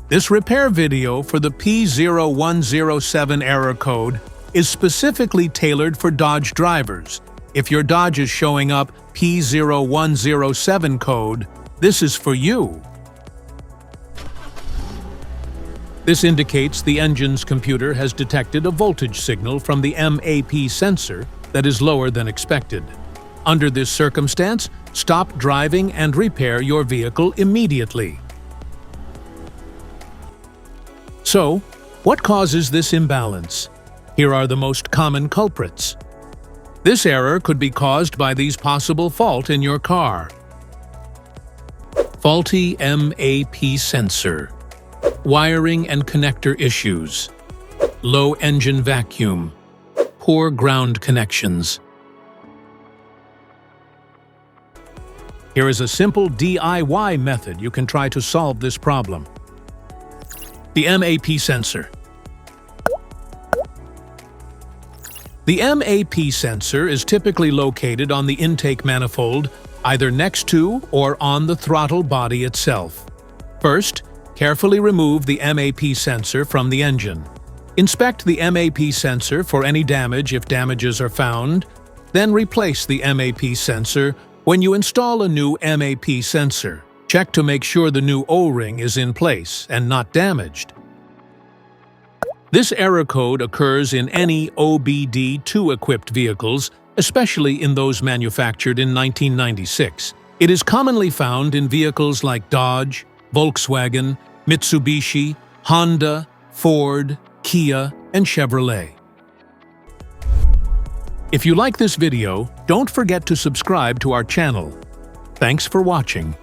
This repair video for the P0107 error code is specifically tailored for Dodge drivers. If your Dodge is showing up P0107 code, this is for you. This indicates the engine's computer has detected a voltage signal from the MAP sensor that is lower than expected. Under this circumstance, stop driving and repair your vehicle immediately. So, what causes this imbalance? Here are the most common culprits. This error could be caused by these possible faults in your car. Faulty MAP sensor. Wiring and connector issues. Low engine vacuum. Poor ground connections. Here is a simple DIY method you can try to solve this problem. The MAP sensor. The MAP sensor is typically located on the intake manifold, either next to or on the throttle body itself. First, carefully remove the MAP sensor from the engine. Inspect the MAP sensor for any damage if damages are found, then replace the MAP sensor when you install a new MAP sensor. Check to make sure the new O-ring is in place and not damaged. This error code occurs in any OBD2-equipped vehicles, especially in those manufactured in 1996. It is commonly found in vehicles like Dodge, Volkswagen, Mitsubishi, Honda, Ford, Kia, and Chevrolet. If you like this video, don't forget to subscribe to our channel. Thanks for watching.